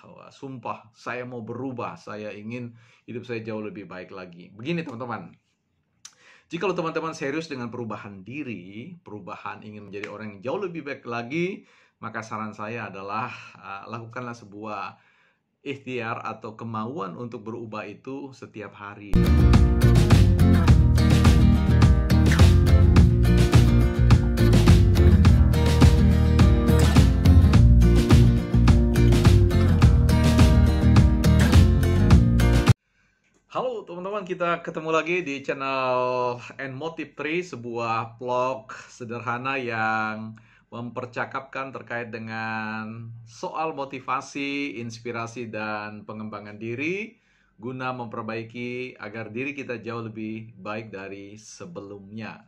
Wah, sumpah, saya mau berubah. Saya ingin hidup saya jauh lebih baik lagi. Begini teman-teman, jika teman-teman serius dengan perubahan diri, perubahan ingin menjadi orang yang jauh lebih baik lagi, maka saran saya adalah lakukanlah sebuah ikhtiar atau kemauan untuk berubah itu setiap hari. Halo teman-teman, kita ketemu lagi di channel N-Motive3, sebuah vlog sederhana yang mempercakapkan terkait dengan soal motivasi, inspirasi, dan pengembangan diri guna memperbaiki agar diri kita jauh lebih baik dari sebelumnya.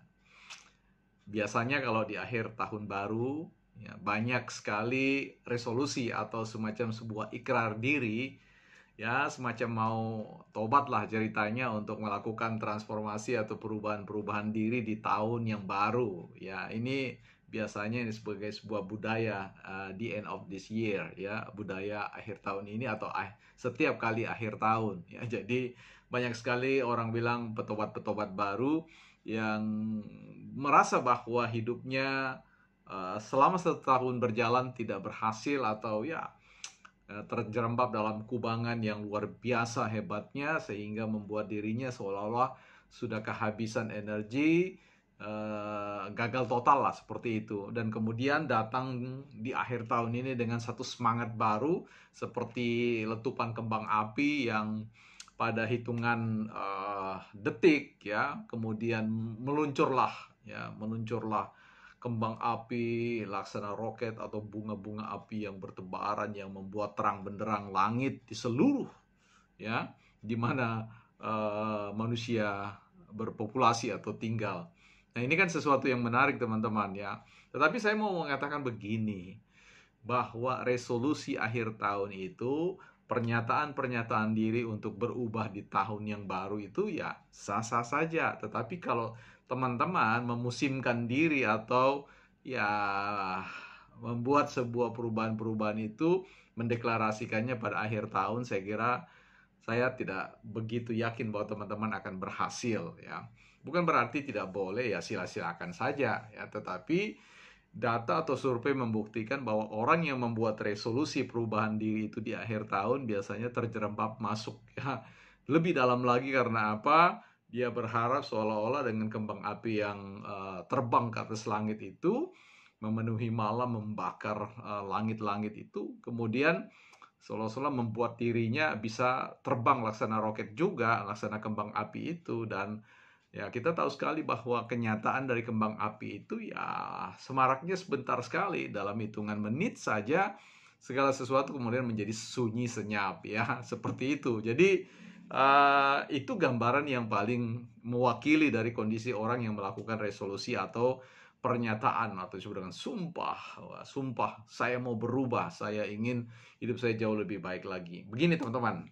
Biasanya kalau di akhir tahun baru, ya, banyak sekali resolusi atau semacam sebuah ikrar diri, ya semacam mau tobat lah ceritanya untuk melakukan transformasi atau perubahan-perubahan diri di tahun yang baru. Ya, ini biasanya ini sebagai sebuah budaya di end of this year, ya, budaya akhir tahun ini atau setiap kali akhir tahun, ya. Jadi banyak sekali orang bilang petobat-petobat baru yang merasa bahwa hidupnya selama setahun berjalan tidak berhasil atau ya terjerembab dalam kubangan yang luar biasa hebatnya, sehingga membuat dirinya seolah-olah sudah kehabisan energi, gagal total lah seperti itu. Dan kemudian datang di akhir tahun ini dengan satu semangat baru seperti letupan kembang api yang pada hitungan detik, ya, kemudian meluncurlah kembang api, laksana roket atau bunga-bunga api yang bertebaran yang membuat terang benderang langit di seluruh, ya, di mana manusia berpopulasi atau tinggal. Nah, ini kan sesuatu yang menarik teman-teman, ya. Tetapi saya mau mengatakan begini, bahwa resolusi akhir tahun itu, pernyataan-pernyataan diri untuk berubah di tahun yang baru itu ya sah-sah saja. Tetapi kalau teman-teman memusimkan diri atau ya membuat sebuah perubahan-perubahan itu, mendeklarasikannya pada akhir tahun, saya kira saya tidak begitu yakin bahwa teman-teman akan berhasil, ya. Bukan berarti tidak boleh, ya sila-silakan saja, ya, tetapi data atau survei membuktikan bahwa orang yang membuat resolusi perubahan diri itu di akhir tahun biasanya terjerembab masuk, ya, lebih dalam lagi. Karena apa? Dia berharap seolah-olah dengan kembang api yang terbang ke atas langit itu, memenuhi malam, membakar langit-langit itu, kemudian seolah-olah membuat dirinya bisa terbang laksana roket juga, laksana kembang api itu. Dan ya, kita tahu sekali bahwa kenyataan dari kembang api itu ya semaraknya sebentar sekali, dalam hitungan menit saja segala sesuatu kemudian menjadi sunyi senyap, ya, seperti itu. Jadi itu gambaran yang paling mewakili dari kondisi orang yang melakukan resolusi atau pernyataan atau disebut dengan sumpah. Wah, sumpah, saya mau berubah, saya ingin hidup saya jauh lebih baik lagi. Begini teman-teman,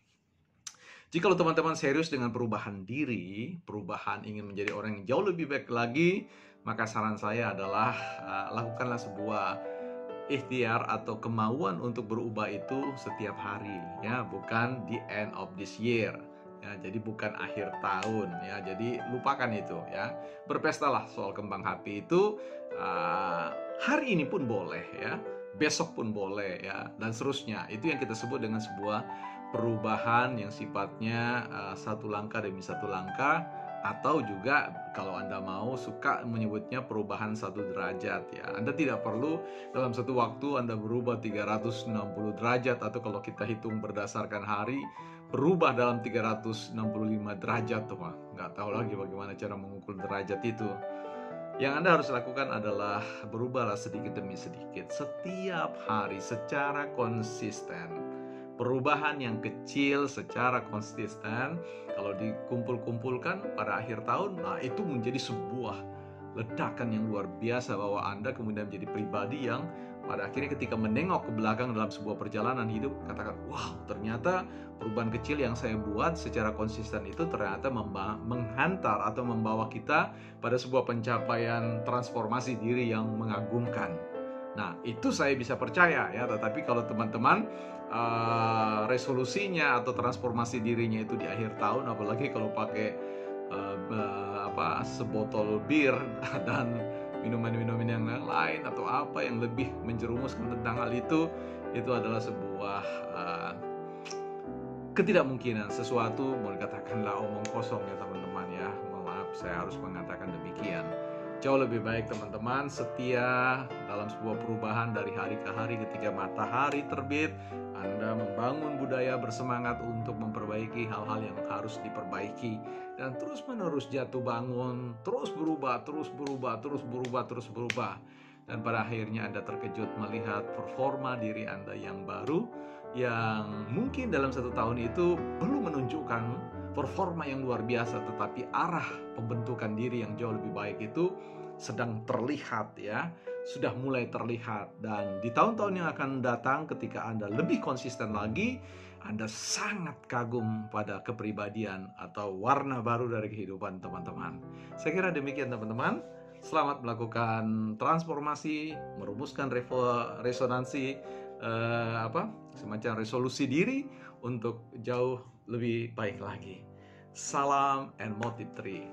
jika teman-teman serius dengan perubahan diri, perubahan ingin menjadi orang yang jauh lebih baik lagi, maka saran saya adalah lakukanlah sebuah ikhtiar atau kemauan untuk berubah itu setiap hari, ya, bukan the end of this year, ya. Jadi bukan akhir tahun, ya. Jadi lupakan itu, ya. Berpestalah soal kembang api itu, hari ini pun boleh, ya, besok pun boleh, ya, dan seterusnya. Itu yang kita sebut dengan sebuah perubahan yang sifatnya satu langkah demi satu langkah, atau juga kalau Anda mau suka menyebutnya perubahan 1 derajat, ya. Anda tidak perlu dalam satu waktu Anda berubah 360 derajat, atau kalau kita hitung berdasarkan hari, berubah dalam 365 derajat tuh, nggak tahu lagi bagaimana cara mengukur derajat itu. Yang Anda harus lakukan adalah berubahlah sedikit demi sedikit setiap hari secara konsisten. Perubahan yang kecil secara konsisten, kalau dikumpul-kumpulkan pada akhir tahun, nah itu menjadi sebuah ledakan yang luar biasa, bahwa Anda kemudian menjadi pribadi yang pada akhirnya ketika menengok ke belakang dalam sebuah perjalanan hidup, katakan, wow, ternyata perubahan kecil yang saya buat secara konsisten itu ternyata menghantar atau membawa kita pada sebuah pencapaian transformasi diri yang mengagumkan. Nah, itu saya bisa percaya, ya. Tetapi kalau teman-teman resolusinya atau transformasi dirinya itu di akhir tahun, apalagi kalau pakai sebotol bir dan minuman-minuman yang lain atau apa yang lebih menjerumuskan tentang hal itu adalah sebuah ketidakmungkinan, sesuatu boleh dikatakanlah omong kosong ya teman-teman ya. Maaf, saya harus mengatakan demikian. Jauh lebih baik teman-teman setia dalam sebuah perubahan dari hari ke hari. Ketika matahari terbit, Anda membangun budaya bersemangat untuk memperbaiki hal-hal yang harus diperbaiki, dan terus-menerus jatuh bangun, terus berubah, dan pada akhirnya Anda terkejut melihat performa diri Anda yang baru, yang mungkin dalam 1 tahun itu belum menunjukkan performa yang luar biasa, tetapi arah pembentukan diri yang jauh lebih baik itu sedang terlihat ya, sudah mulai terlihat. Dan di tahun-tahun yang akan datang, ketika Anda lebih konsisten lagi, Anda sangat kagum pada kepribadian atau warna baru dari kehidupan teman-teman. Saya kira demikian teman-teman. Selamat melakukan transformasi, merumuskan resonansi semacam resolusi diri untuk jauh lebih baik lagi. Salam and motive tree.